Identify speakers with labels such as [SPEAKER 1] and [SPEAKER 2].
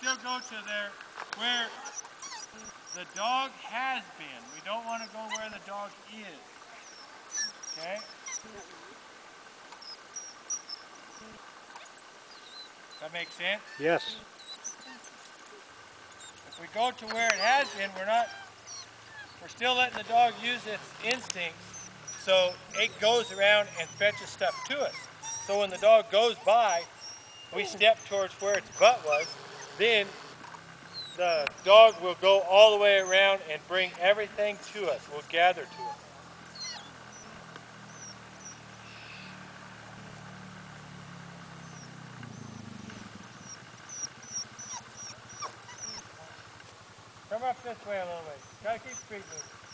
[SPEAKER 1] still go to there where the dog has been. We don't want to go where the dog is. Okay? That makes sense?
[SPEAKER 2] Yes.
[SPEAKER 1] If we go to where it has been, we're still letting the dog use its instincts, so it goes around and fetches stuff to us. So when the dog goes by, we step towards where its butt was, then the dog will go all the way around and bring everything to us, will gather to us. Come up this way a little bit. Gotta keep feet moving.